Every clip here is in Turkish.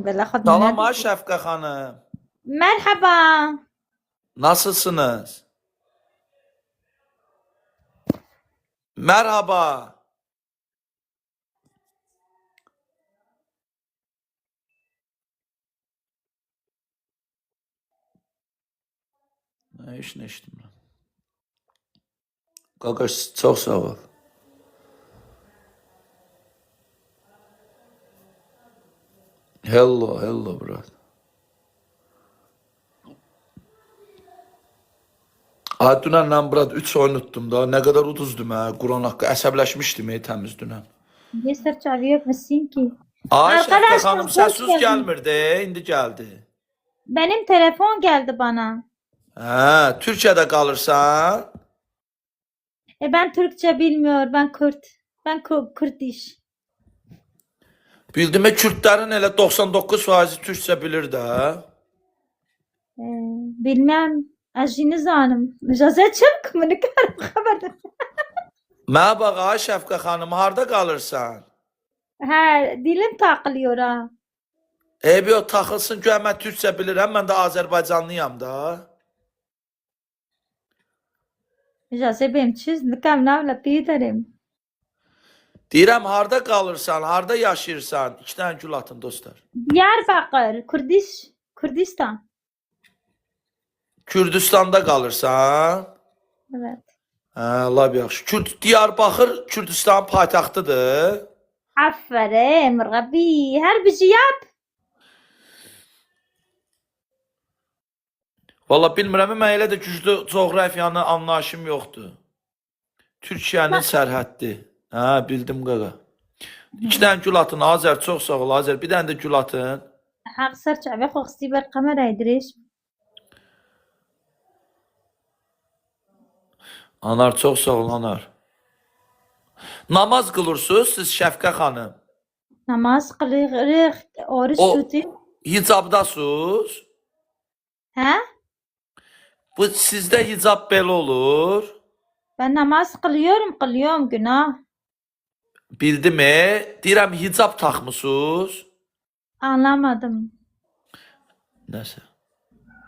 Böyle Salam kadınlar. ha Şəfqə xanım. Merhaba. Nasılsınız? Merhaba. Heç nə eşitmirəm. Qaqaş, çox sağ ol. Hello, brat. Dünən mən brat 3 oyun utdum da. Nə qədər uduzdum hə. Quran haqqı əsəbləşmişdim təmiz dünən. Ne serçavi yapmışsın ki? Ay Şəfqə Arkadaşlar xanım, hoş səssiz geldin. gəlmirdi, indi gəldi. Benim telefon geldi bana. Hə, Türkiyədə qalırsan? Ben Türkçe bilmiyor. Ben Kürt. Ben Kürt iş. Bildimə Kürdlərin elə 99% türkçə bilir də. Bilmem. Ajiniz hanım. Mücazet çabuk mu? Ne kadar haberdim. Mənə bax, ay Şəfqə xanım, harda qalırsan? He, dilim takılıyor ha. Yox, taxılsın ki, mən türkçə bilirəm, mən də Azərbaycanlıyam da. Mücazet benim çiz. Nükam navla piderim. Deyirəm, harda qalırsan, harda yaşayırsan? 2 dənə gül atın, dostlar. Diyarbakır. Kürdistan. Kürdistanda qalırsan? Evet. Lab yaxşı. Diyarbakır Kürdistanın paytaxtıdır. Aferin. Rabbi. Her bir şey yap. Valla bilmirəm, mən elə də güclü coğrafiyanı anlayışım yoxdur. Türkiyənin sərhəddi. Bildim qaqa. 2 dənə gül atın, Azər, çox sağ ol, Azər. Bir dənə də gül atın. حق سرچ عبی خواستی بر kamera idiriş. Anar, çox sağ ol, Anar. Namaz qılırsınız siz Şəfqə xanım? Namaz kılırıq, oruç O tutayım. hicabdasınız? He? Bu sizdə hicab belə olur? Ben namaz kılıyorum günah. Bildimi? Deyirəm, hicab taxmısınız? Anlamadım. Nəsə.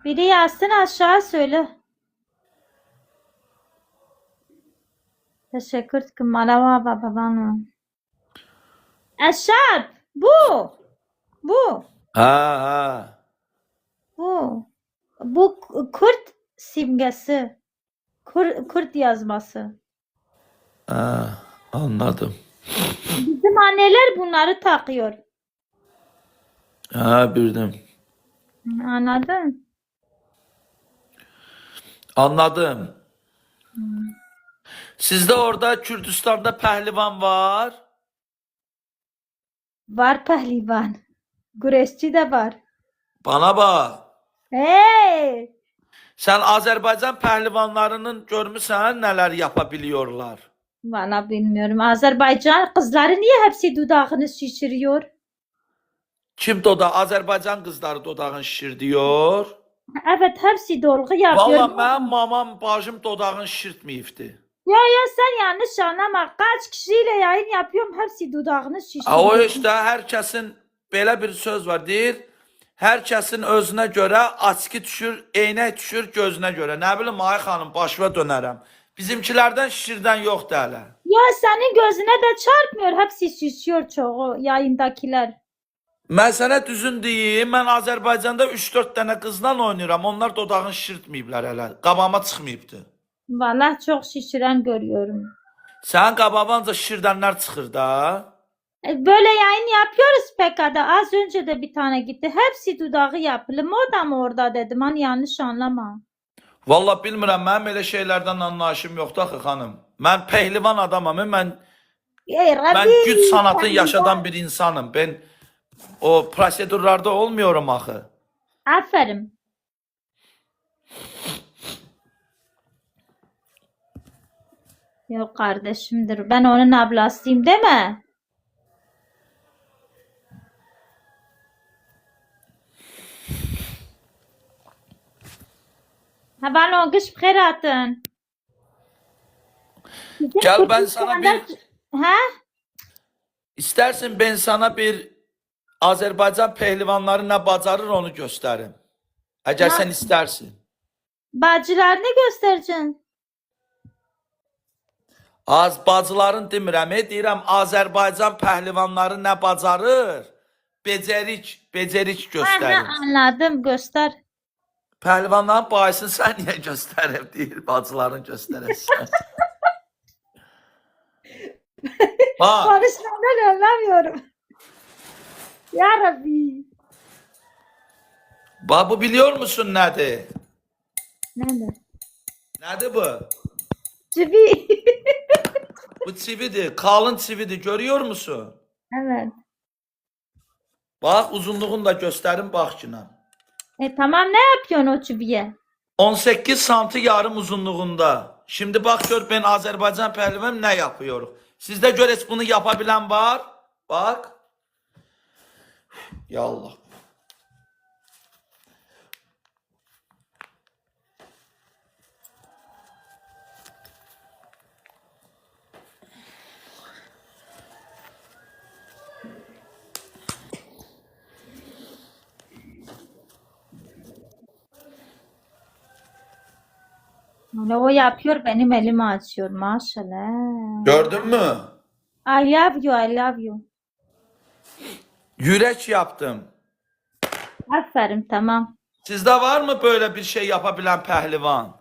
Biri yazsın aşağı söyle. Teşekkür ederim. Merhaba baba. Eşap. Bu. Hə. Bu Kürt simgesi. Kürt yazması. Anladım. Bizim anneler bunları takıyor. Bildim. Anladın? Anladım. Sizdə orada Kürdistanda pəhlivan var? Var pehlivan. Güreşçi de var. Bana bax. Hey! Sən Azərbaycan pəhlivanlarının görmüsən nələr yapa biliyorlar? Valla bilmiyorum. Azerbaycan kızları niye hepsi dudağını şişiriyor? Kim Azərbaycan qızları dodağın şişirdiyor? Evet hepsi dolgu yapıyor. Valla mənim mamam, bacım dodağın şişirtməyibdi. Ya sen yanlış anlama. Kaç kişiyle yayın yapıyorum hepsi dudağını O şişiriyor. işte hər kəsin belə bir söz var, deyir. Hər kəsin özünə görə açki düşür, eynək düşür gözünə görə. Nə bilim, ay xanım, başıva dönərəm. Bizimkilərdən şişirdən yoxdur hələ. Ya senin gözüne de çarpmıyor. Hepsi şişiyor çoğu yayındakiler. Mən sənə düzün deyim, mən Azərbaycanda 3-4 dənə qızla oynayıram. Onlar dodağını şişirtməyiblər hələ. Qabağıma çıxmayıbdı. Valla çok şişiren görüyorum. Sənin qabağınca şişirdənlər çıxır da. Böyle yayın yapıyoruz PK'da. Az önce de bir tane gitti. Hepsi dudağı yapılı. O da mı orada dedim. Hani yanlış anlama. Valla bilmirəm, mənim elə şeylərdən anlayışım yoxdur axı xanım. Mən pəhlivan adamam, mən Rabbi, güc sanatını pehlivan. yaşadan bir insanım. Ben o prosedurlarda olmuyorum axı. Aferin. Yok kardeşimdir. Ben onun ablasıyım deme. Ha ben o kış atın. Gel ben sana bir... Ha? İstersin ben sana bir Azərbaycan pehlivanları nə bacarır onu göstərim. Əgər Na- sən istərsin. Bacılarını göstereceksin. Az bacıların demirəm, deyirəm Azərbaycan pəhlivanları nə bacarır? Becerik Ha, göstərir. anladım, göster. Pəhlivanların bahisini sən niyə göstərib deyir, bacıların göstərəsən. Bak, Konuşmadan anlamıyorum. Ya Rabbi. bak bu biliyor musun nədir? Nerede? Nədir bu? Cibi. Bu çividir, kalın çividir, görüyor musun? Evet. Bak uzunluğunu da göstərim baxçına. Tamam, ne yapıyorsun o çiviye? 18 santi yarım uzunluğunda. Şimdi bak gör ben Azerbaycan pehlivan ne yapıyor. Sizde göre bunu yapabilen var. Bak. Ya Allah. Öyle o yapıyor, benim elimi açıyor maşallah. Gördün mü? I love you, I love you. Yürek yaptım. Aferin, tamam. Sizde var mı böyle bir şey yapabilen pehlivan?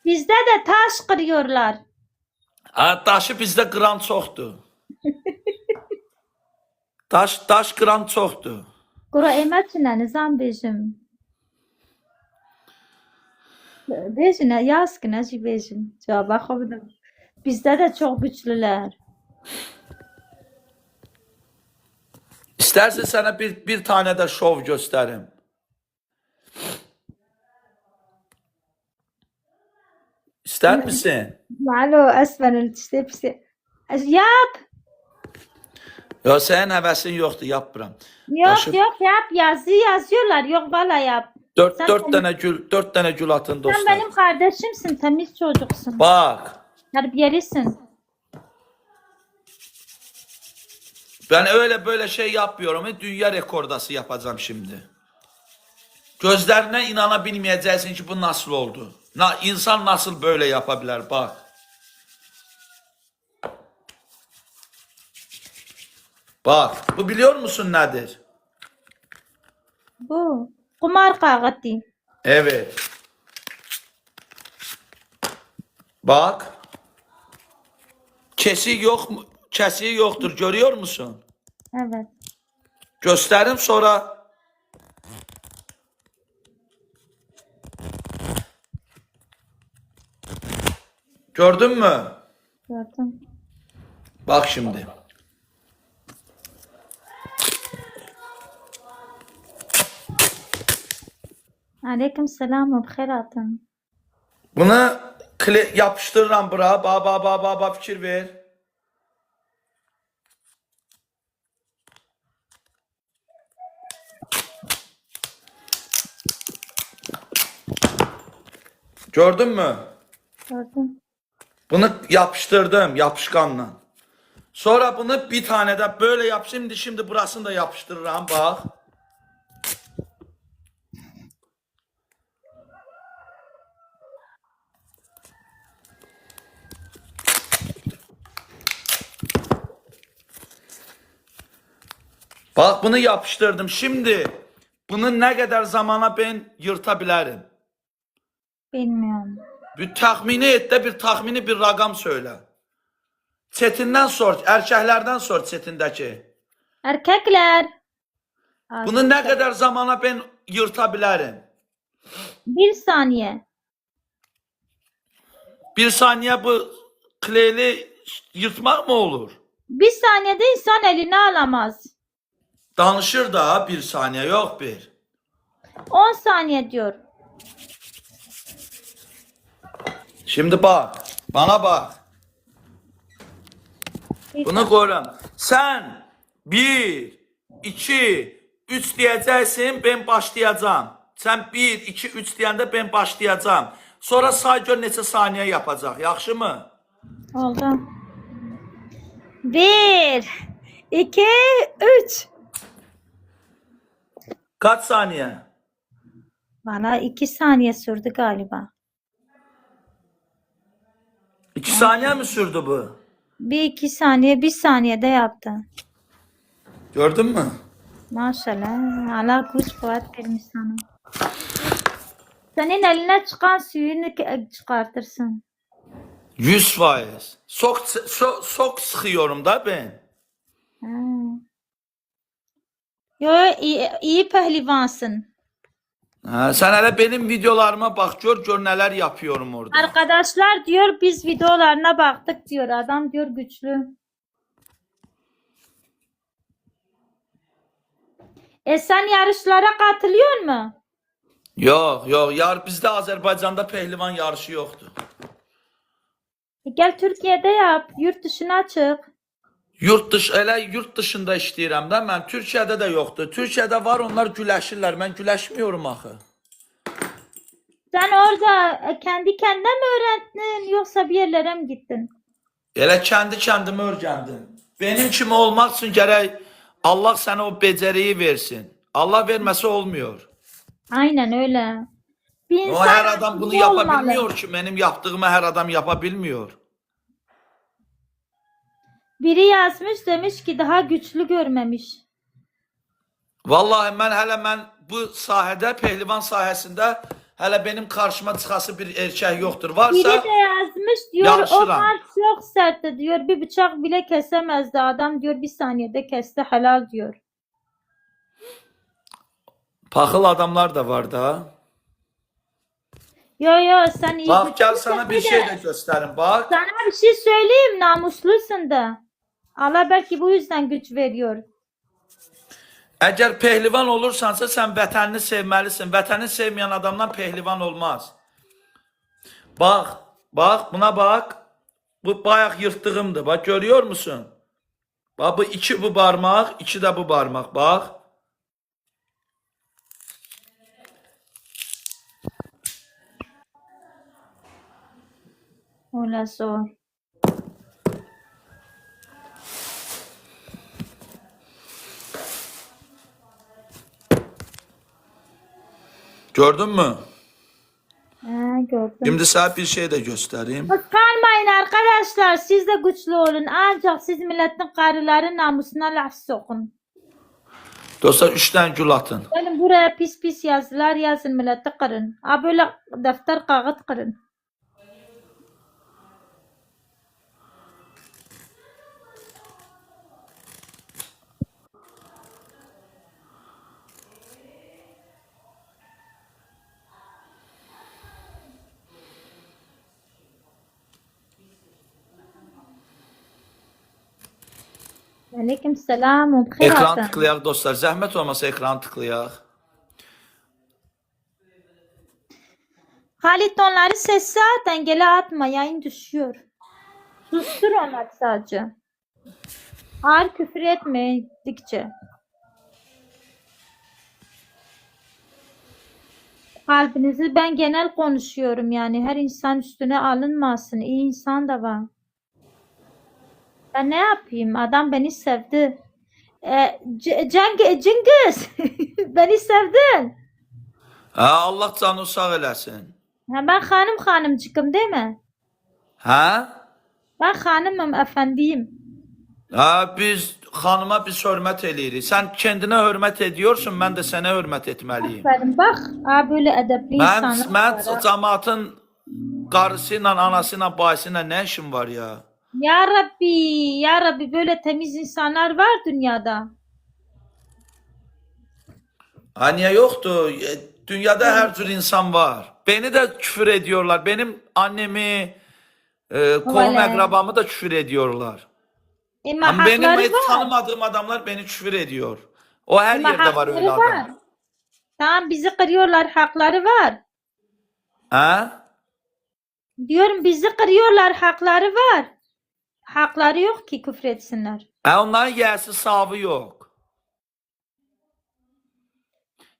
Bizde de taş kırıyorlar. Ha, taşı bizde kıran çoktu. Taş kıran çoktu. Kuru emetine nizam bejim. Bejine yaz ki neci bejim. Cevaba xobdim. Bizde de çok güçlüler. İsterse sana bir tane de şov gösterim. İster misin? Malo esfenül tiştepsi. Yap. Ya senin hevesin yoktu, yapmıram. Yok Taşı- yok yap, yazıyorlar. Yok valla yap. Dört Sen tane gül atın Sen dostlar. benim kardeşimsin, temiz çocuksun. Bak, Terbiyelisin. ben öyle böyle şey yapmıyorum. Dünya rekordası yapacağım şimdi. Gözlerine inanabilmeyeceksin ki bu nasıl oldu. İnsan nasıl böyle yapabilir bak. Bak, bu biliyor musun nedir? Bu. Kumar kağıtı. Evet. Bak. Kesiği yok mu? Kesiği yoktur. Görüyor musun? Evet. Gösterim sonra. Gördün mü? Gördüm. Bak şimdi. Aleyküm selam ve bxiratın. Bunu yapıştırıram bura. Baba fikir ver. Gördün mü? Gördüm. Bunu yapıştırdım yapışkanla. Sonra bunu bir tane de böyle yap. Şimdi burasını da yapıştırıram bak. Bak bunu yapıştırdım. Şimdi bunu ne kadar zamana ben yırtabilirim? Bilmiyorum. Bir tahmini et de tahmini bir rakam söyle. Çetinden sor, erkeklerden sor çetindeki. Erkekler. Bunu ne kadar zamana ben yırtabilirim? 1 saniye. Bir saniye bu kleyli yırtmak mı olur? 1 saniyede insan elini alamaz. Danışır da bir saniye yok bir. 10 saniye diyor. Şimdi bak, bana bak. Bunu koyuram. Sen 1, 2, 3 diyeceksin, ben başlayacağım. Sen 1, 2, 3 deyəndə ben başlayacağım. Sonra say gör neçə saniye yapacaq, yaxşı mı? Oldu. 1, 2, 3. Kaç saniye? Valla 2 saniye sürdü galiba. 2 saniye mi sürdü bu? Bir 2 saniye, 1 saniyede yaptı. Gördün mü? Maşallah. Allah güç kuvvet vermiş sana. Senin eline çıkan suyu çıkartırsın. 100%. Sok sıkıyorum da ben. Ha. Yo, iyi pehlivansın. Ha, sen hele benim videolarıma bak, gör neler yapıyorum orada. Arkadaşlar diyor biz videolarına baktık diyor. Adam diyor güçlü. Sen yarışlara katılıyor mu? Yok, bizde Azerbaycan'da pehlivan yarışı yoktu. Gel Türkiye'de yap. Yurt dışına çık. Yurt dışında işləyirəm də, mən Türkiyədə də yoxdur. Türkiyədə var, onlar güləşirlər, mən güləşmiyorum axı. Sen orada kendi kendine mi öğrendin yoksa bir yerlere mi gittin? Elə kəndimi öyrəndim. Benim kimi olmaq üçün gərək Allah sənə o beceriyi versin. Allah verməsə olmuyor. Aynen öyle. Bir O insan her adam bunu akıllı olmalı. yapabilmiyor ki. Benim yaptığımı her adam yapabilmiyor. Biri yazmış demiş ki daha güçlü görmemiş. Vallahi mən bu sahədə, pehlivan sahəsində hələ benim karşıma çıxası bir erkək yoxdur. Biri Varsa de yazmış diyor o yarışıram. kart çok sertti diyor. Bir bıçak bile kesemezdi adam diyor 1 saniyede kesti helal diyor. Paxıl adamlar da var da. Yo sen iyi Bak gel güçlüsün. sana bir Bir şey de de gösterim bak. sana bir şey söyleyeyim namuslusun da. Allah belki bu yüzden güç veriyor. Eğer pehlivan olursansa sen vətənini sevməlisin. Vətəni sevmeyen adamdan pehlivan olmaz. Bak buna bak. Bu bayaq yırttığımdır. Bak görüyor musun? Bak bu 2 bu barmaq, 2 de bu barmaq. Bak. Öyle zor. Gördün mü? Gördüm. Şimdi sana bir şey de göstereyim. Kıskanmayın arkadaşlar. Siz de güçlü olun. Ancak siz milletin karıları namusuna laf sokun. Dostlar 3 tane gül atın. Gelin buraya pis pis yazılar yazın milleti kırın. Ha böyle defter kağıt kırın. Aleyküm selam. Mubkhir Ekran Hasan. tıklayaq dostlar. Zəhmət olmasa ekran tıklayaq. Halit onları sessiz at, dengeli atma. Yayın düşüyor. Sustur onları sadece. Ağır küfür etmedikçe. Kalbinizi ben genel konuşuyorum yani. Her insan üstüne alınmasın. İyi insan da var. Ben ne yapayım? Adam beni sevdi. Cengiz beni sevdin. Ha, Allah canı sağ eləsin. Ha, ben hanımcıkım değil mi? Ha? Ben hanımım efendiyim. Ha, biz xanıma biz hörmət eləyirik. Sən kendine hörmət ediyorsun, mən də sənə hörmət etməliyim. Aferin bak. Ha, böyle edepli insanlar Mən var. cəmaatın qarısıyla, anasıyla, bayısıyla nə işim var ya? Ya Rabbi, ya Rabbi böyle temiz insanlar var dünyada. Ha, niyə yoxdur? Dünyada hər cür insan var. Beni de küfür ediyorlar. Benim annemi, qohum Öyle. əqrabamı da küfür ediyorlar. Ama Ama benim hakları hiç var. tanımadığım adamlar beni küfür ediyor. O her Ama yerde var öyle hakları var. adam. Tamam bizi kırıyorlar, hakları var. Ha? Diyorum bizi kırıyorlar, hakları var. Hakları yok ki küfür etsinler. Onların yersiz savı yok.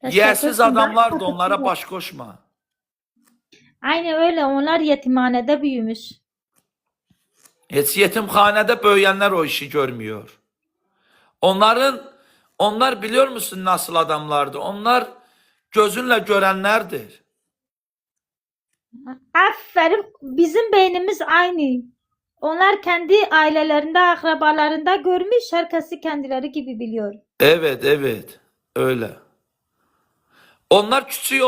Teşekkür Yersiz ederim. adamlar da onlara baş koşma. Aynen öyle. Onlar yetimhanede büyümüş. Heç yetimxanədə böyüyenler o işi görmüyor. Onlar biliyor musun nasıl adamlardı? Onlar gözünle görenlerdir. Aferin. Bizim beynimiz aynı. Onlar kendi ailelerinde, akrabalarında görmüş. Herkesi kendileri gibi biliyor. Evet, evet. Öyle. Onlar küçük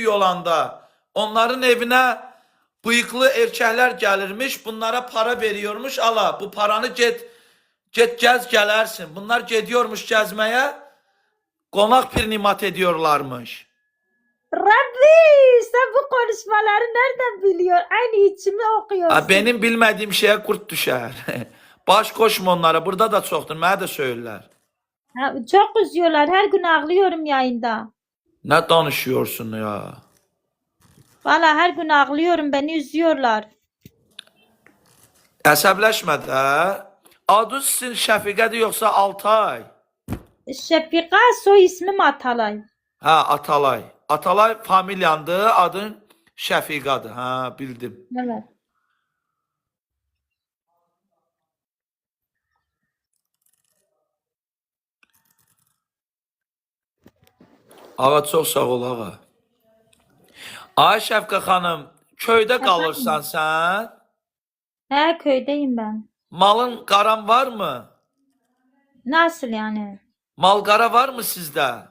olanda onların evine bıyıklı erkekler gelirmiş. Bunlara para veriyormuş. Ala bu paranı get gez gelersin. Bunlar gidiyormuş gezmeye. Konak bir nimet ediyorlarmış. Rabbi, sen bu konuşmaları nereden biliyor? Aynı içimi okuyorsun. Benim bilmediğim şeye kurt düşer. Baş koşma onlara. Burada da çoktur. Mənə də söylərlər. Ha, çok üzüyorlar. Her gün ağlıyorum yayında. Ne danışıyorsun ya? Valla her gün ağlıyorum. Beni üzüyorlar. Əsəbləşmə də. Adınız sizin Şəfiqədir yoxsa Altay? Şefika, soy ismim Atalay. Ha, Atalay. Atalay familyandır, adın Şəfiqadır. Ha, bildim. Evet. Ağa çox sağ ol ağa. Ay Şəfqə xanım, köydə qalırsan sən? He, köydeyim ben. Malın qaran var mı? Nasıl yani? Malqara var mı sizdə?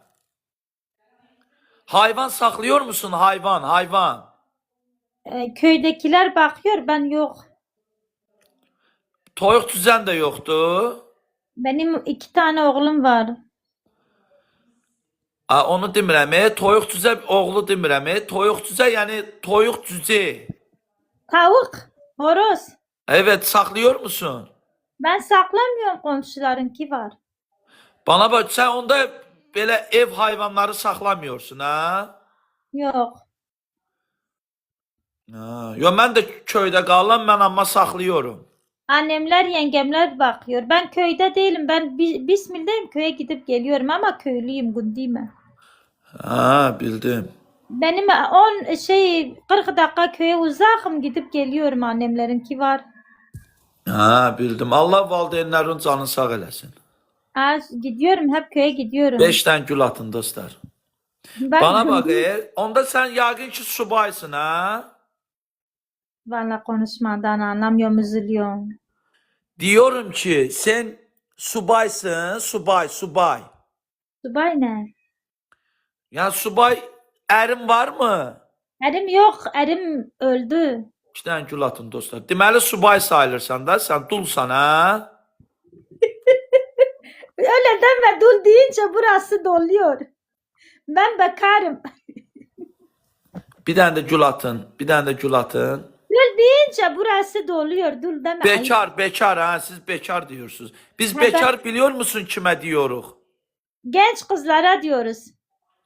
Hayvan saxlıyor musun? Hayvan. Köydekiler bakıyor, ben yok. Toyuq düzən də yoxdur. Benim 2 tane oğlum var. Onu demirəm, toyuq düzə oğlu demirəm, toyuq düzə yəni toyuq cücə. Tavuk, horoz. Evet, saxlıyor musun? Ben saklamıyorum, komşularınki var. Bana bak, sen onda belə ev hayvanları saxlamıyorsun, ha? Yok. Yo, mən də köydə qalıram, mən amma saxlıyorum. Annemler, yengemler bakıyor. Ben köyde değilim. Ben Bismil'deyim. Köye gidip geliyorum ama köylüyüm, Gundime. Bildim. Benim 40 dakika köye uzakım, gidip geliyorum, annemlerinki var. Bildim. Allah valideynlərin canını sağ eləsin. Gidiyorum, hep köye gidiyorum. 5 tane gül atın dostlar. Ben Bana bak, onda sen yaqin ki subaysın, ha? Valla konuşmadan anlamıyorum, üzülüyorum. Diyorum ki sen subaysın, subay. Subay ne? Yani subay erin var mı? Erim yok, erim öldü. 2 tane gül atın dostlar. Deməli subay sayılırsan da, sen dulsan, ha? Öyle deme, dul deyince burası doluyor. Ben bakarım. Bir tane de gül atın. Dul deyince burası doluyor, dul deme. Bekar, ha, siz bekar diyorsunuz. Biz Ha, bekar biliyor musun kime diyoruz? Genç kızlara diyoruz.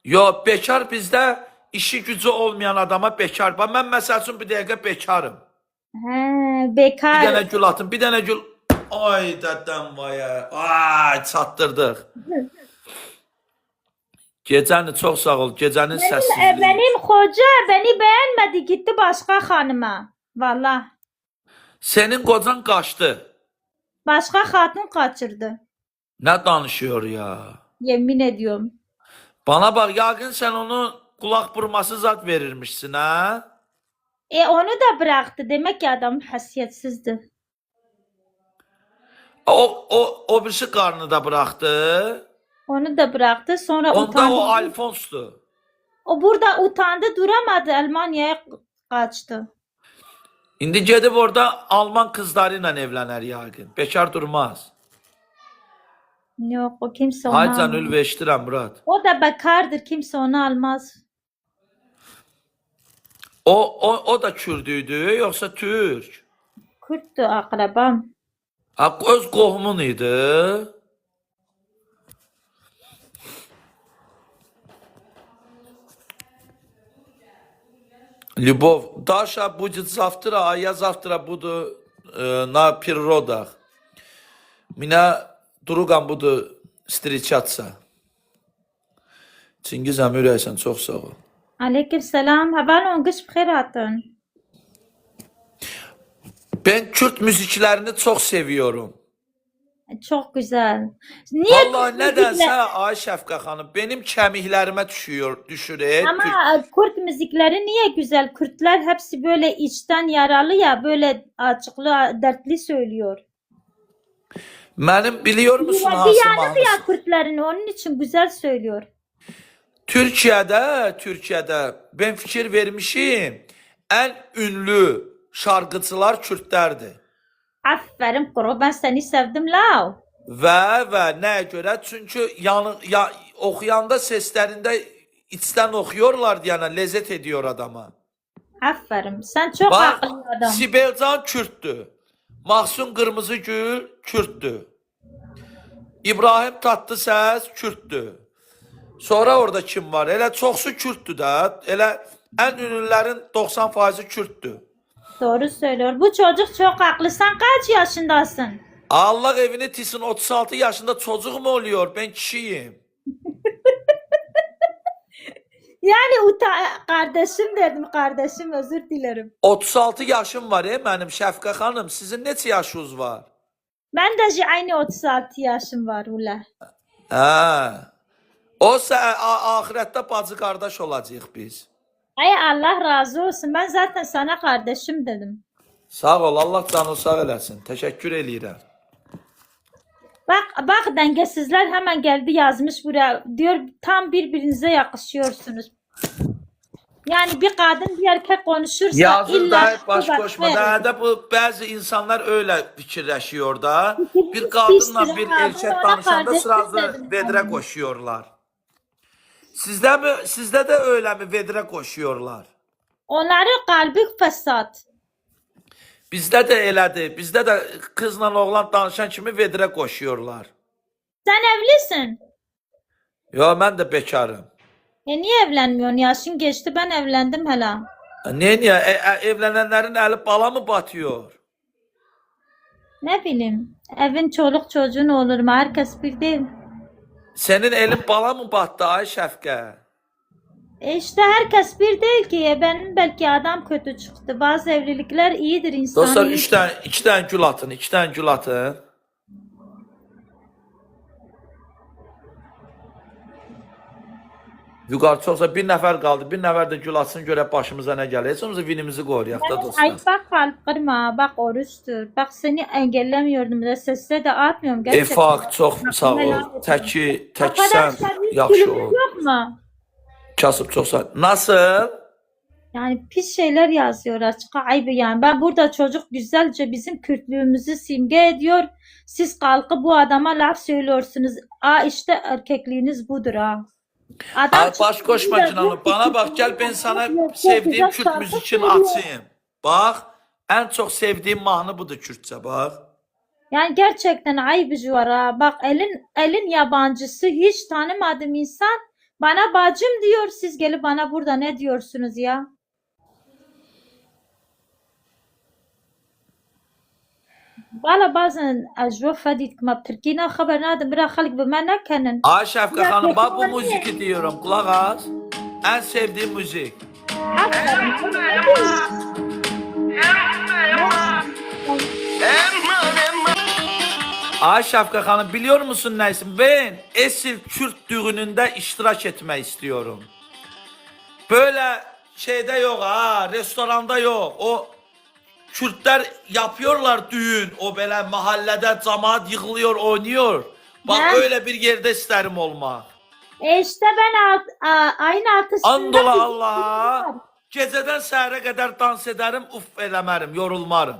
Yo, bekar bizde işi gücü olmayan adama bekar. Ben mesela için bir dakika bekarım. Bir Bekar. tane gül atın, bir tane gül. Ay dedem vaya. Ay, çatdırdıq. Gecəni çok sağ ol. Gecenin sessizliği. Benim koca beni beğenmedi, gitti başka hanıma. Valla. Senin kocan kaçtı. Başka hatun kaçırdı. Ne danışıyor ya? Yemin ediyorum. Bana bak, yaqın sen onu kulak burması zat verirmişsin, ha? Onu da bıraktı. Demek ki adam hasiyetsizdi. O birisi karnını da bıraktı. Onu da bıraktı. Sonra Onda utandı. o Alfons'tu. O burada utandı, duramadı. Almanya'ya kaçtı. İndi gedib orada Alman kızlarıyla evlənər yaqın. Bekar durmaz. Yok, o kimse onu Hay almaz. can ülve eşdirəm Murat. O da bekardır. Kimse onu almaz. O da Kürdüydü yoksa Türk? Kürttü akrabam. Öz qohumun idi. Любовь, Даша будет завтра, а я завтра буду на природах. Меня другом буду встречаться. Çingiz Əmirəysən, çox sağ ol. Aleykümselam. Havalon kış bxeyr hatun. Ben Kürt müziklerini çok seviyorum. Çok güzel. Niye Vallahi Kürt nedense müzikler Ay Şəfqə xanım benim kemiklerime düşür ama Türk. Kürt müzikleri niye güzel? Kürtler hepsi böyle içten yaralı ya böyle açıklı dertli söylüyor. Benim biliyor musun Yüreği hansı yanık mahnısı? ya Kürtlerin onun için güzel söylüyor. Türkiye'de ben fikir vermişim. En ünlü şarkıcılar Kürtlerdir. Aferin kuru ben seni sevdim la. Və nəyə görə? Çünki oxuyanda seslərində içdən oxuyorlar deyənə lezzət ediyor adama. Aferin sen çok Bax, akıllı adam. Sibelcan Kürtdür. Mahsun Qırmızıgül Kürtdür. İbrahim Tatlıses Kürtdür. Sonra orada kim var? Elə çoxsu Kürtdür də. Elə ən ünlülərin 90%-i Kürtdür. Doğru söylüyor. Bu çocuk çok haklı. Sen kaç yaşındasın? Allah evini tisin 36 yaşında çocuk mu oluyor? Ben kişiyim. Yani kardeşim dedim kardeşim özür dilerim. 36 yaşım var mənim Şəfqə xanım. Sizin neçə yaşınız var? Ben de aynı 36 yaşım var ula. Hə. Olsa ahirette bacı qardaş olacağıq biz. Ay Allah razı olsun. Ben zaten sana kardeşim dedim. Sağ ol. Allah canını sağ eləsin. Teşekkür eləyirəm. Bak dengesizler hemen geldi yazmış buraya. Diyor tam birbirinize yakışıyorsunuz. Yani bir kadın bir erkek konuşursa Yazır illa da baş başka koşmada da bu bazı insanlar öyle fikirləşiyor da. Bir Pistir kadınla bir ha. erkek Ben ona danışanda kardeşim sırası dedim. vedre koşuyorlar. Sizde de öyle mi vedre koşuyorlar? Onların kalbi fesat. Bizde de elədir. Bizde de kızla oğlan danışan kimi vedre koşuyorlar. Sen evlisin. Yo ben de bekarım. Niye evlenmiyorsun? Yaşın geçti ben evlendim hala. Niye? Evlenenlerin eli bala mı batıyor? Ne bileyim. Evin çoluk çocuğun olur mu? Herkes bir değil. Senin elin bala mı battı ay Şəfqə? İşte herkes bir değil ki. Benim belki adam kötü çıktı. Bazı evlilikler iyidir insan. Dostlar iyi. iki tane gül atın. 2 tane gül atın. Yukarı çoxsa bir nəfər qaldı. Bir nəfər də gül atsın görək başımıza nə gəlir. Heç olmazsa vinimizi qoruyaq da Ay dostlar. bak kalp kırma. Bak oruçtur. Bak seni engellemiyordum da sesle de atmıyorum. Gerçekten. Efak çox sağ ol. Təki sən yaxşı ol. Yok mu? Kasıb çox sağ ol. Nasıl? Yani pis şeyler yazıyor açık ayıbı yani. Ben burada çocuk güzelce bizim Kürtlüğümüzü simge ediyor. Siz kalkıp bu adama laf söylüyorsunuz. İşte erkekliğiniz budur ha. Adam Baş koşma Cinanım. Bana bak gel ben sana sevdiğim Kürt müzikini açayım. Bak en çok sevdiğim mahnı budur Kürtçe bak. Yani gerçekten ayıbı var ha. Bak elin yabancısı hiç tanımadığım insan bana bacım diyor. Siz gelip bana burada ne diyorsunuz ya? Valla bazen acaba fadit ma Türkiye'ne haber nadım bırak halik be ben ne kenin. Ay Şəfqə xanım bak bu müziki diyorum kulak az. En sevdiğim müzik. Ay Şəfqə xanım biliyor musun neysin? Ben Esil Kürt düğününde iştirak etmek istiyorum. Böyle şeyde yok ha, restoranda yok. O Kürtler yapıyorlar düğün. O böyle mahallede cemaat yığılıyor, oynuyor. Bak Ne? öyle bir yerde isterim olmak. İşte ben ayın altısında Andola Allah'a geceden səhərə kadar dans ederim, uf eləmərim, yorulmarım.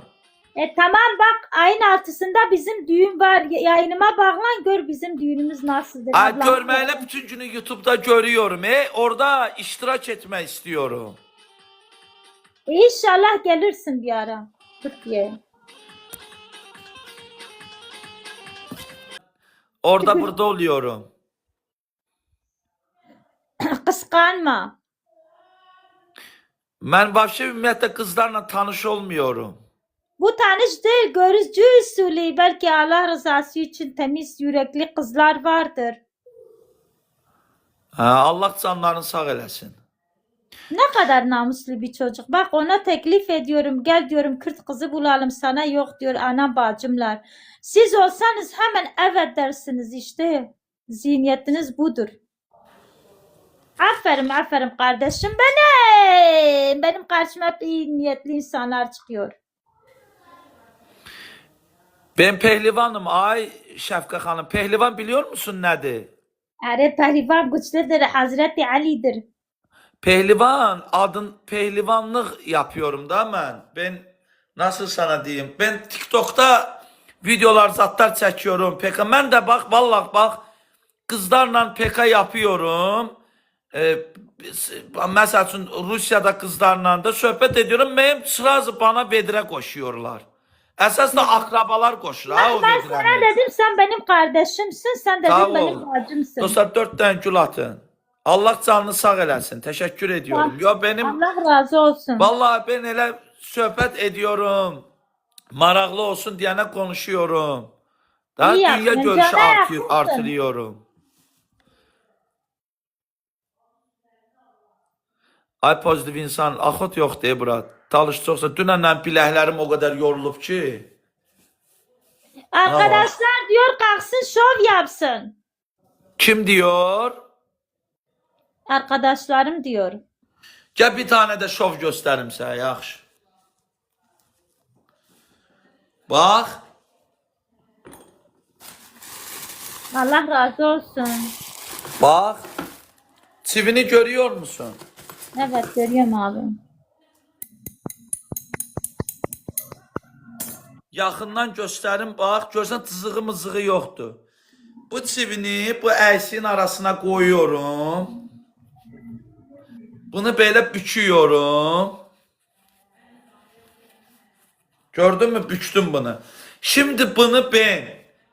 Tamam bak ayın altısında bizim düğün var. Yayınıma bağlan gör bizim düğünümüz nasıldır. Ay ablam. görmeyle bütün günü YouTube'da görüyorum. Orada iştirak etmek istiyorum. İnşallah gelirsin bir ara Türkiye'ye. Orada burada oluyorum. Kıskanma. Ben vahşi ümumiyyətlə kızlarla tanış olmuyorum. Bu tanış değil, görücü usulü. Belki Allah rızası için temiz yürekli kızlar vardır. Ha, Allah canlarını sağ eləsin. Ne kadar namuslu bir çocuk. Bak ona teklif ediyorum. Gel diyorum Kürt kızı bulalım sana. Yok diyor anam bacımlar. Siz olsanız hemen evet dersiniz işte. Zihniyetiniz budur. Aferin aferin kardeşim benim. Benim karşıma hep iyi niyetli insanlar çıkıyor. Ben pehlivanım ay Şefkat Hanım. Pehlivan biliyor musun nedir? Are pehlivan güçlüdür. Hazreti Ali'dir. Pehlivan pehlivanlık yapıyorum da ben nasıl sana diyeyim? Ben TikTok'ta videolar zatlar çekiyorum. PK ben de bak vallahi bak kızlarla PK yapıyorum. Mesela için Rusya'da kızlarla da sohbet ediyorum. Benim sırası bana vedre koşuyorlar. Esas da akrabalar koşur ha o Ben sana vedreni. dedim sen benim kardeşimsin. Sen Sağ dedin benim ol. bacımsın. Dostlar 4 tane gül atın. Allah canını sağ eləsin. Teşekkür ediyorum. Yo benim Allah razı olsun. vallahi ben elə söhbət ediyorum. Maraqlı olsun diyene konuşuyorum. Daha İyi dünya yaptın, görüşü cana yakınsın. artırıyorum. Ay pozitiv insan axot yox deyə bura. Talış çoxsa dünənlə biləklərim o kadar yorulub ki. Arkadaşlar diyor kalksın şov yapsın. Kim diyor? Arkadaşlarım diyor. Gəl bir tane de şov göstərim sənə, yaxşı. Bax. Allah razı olsun. Bax. Çivini görüyor musun? Evet görüyorum abi. Yaxından göstərim, bax. Görsən tızığı mızığı yoxdur. Bu çivini bu əysin arasına koyuyorum. Bunu belə büküyorum. Gördün mü? Büktüm bunu. Şimdi bunu ben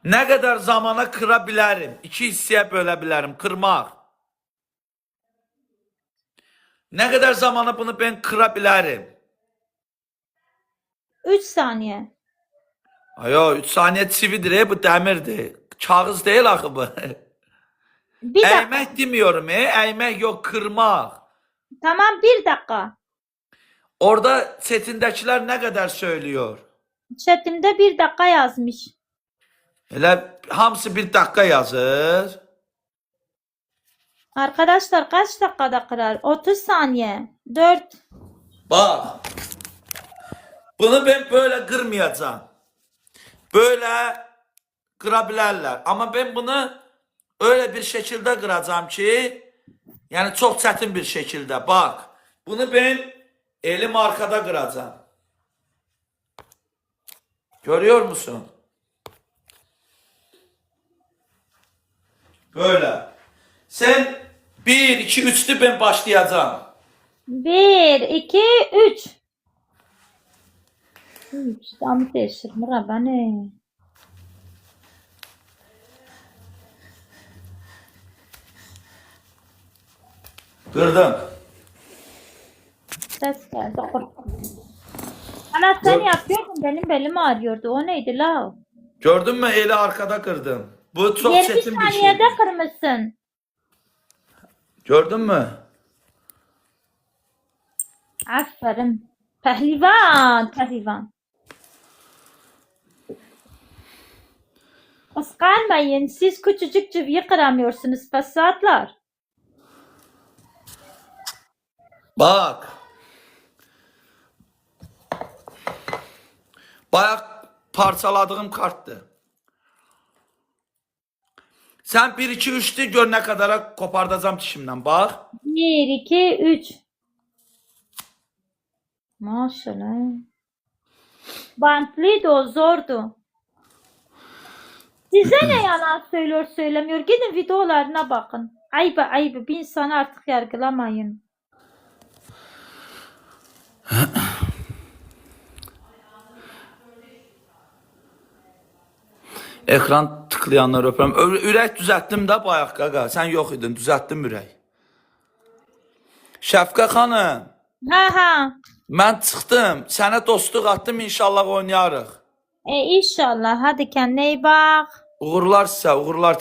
ne kadar zamana kırabilirim? İki hisseye bölebilirim. Kırmak. Ne kadar zamana bunu ben kırabilirim? 3 saniye. Ayo 3 saniye çividir bu demirdir. Kağız değil axı bu. Bir dakika. Əymək demiyorum əymək yok kırmak. Tamam 1 dakika. Orada chatindəkiler ne kadar söylüyor? Chatimde 1 dakika yazmış. Elə hamısı bir dakika yazır. Arkadaşlar kaç dakikada kırar? 30 saniye. 4. Bak. Bunu ben böyle kırmayacağım. Böyle kırabilirler. Ama ben bunu öyle bir şekilde kıracağım ki yani çok çetin bir şekilde. Bak. Bunu ben elim arkada kıracağım. Görüyor musun? Böyle. Sen 1, 2, 3'tü ben başlayacağım. 1, 2, 3. 3. Tam teşhir. Merhaba ne? Kırdım. Ses geldi. Korktum. Ana sen yapıyordun. Benim belim ağrıyordu. O neydi la? Gördün mü? Eli arkada kırdım. Bu çok 20 çetin bir şey. saniyede kırmışsın. Gördün mü? Aferin. Pehlivan. Pehlivan. Kıskanmayın. Siz küçücük cıvıyı kıramıyorsunuz fesatlar. Bak. Bayağı parçaladığım karttı. Sen 1, 2, 3'tü gör ne kadara kopardacağım dişimden. Bak. 1, 2, 3. Maşallah. Bantlıydı o zordu. Size ne yalan söylüyor söylemiyor. Gidin videolarına bakın. Ayıbı ayıbı. Bir insanı artık yargılamayın. Ekran tıklayanları öpürəm. Ürək düzəltdim də bayaq qaqa. Sən yox idin, düzəltdim ürək. Şəfqət xanım, Ha ha. mən çıxdım. Sənə dostluq atdım, inşallah oynayarıq. İnşallah. Hadi kendine iyi bak. Uğurlar sizə, uğurlar.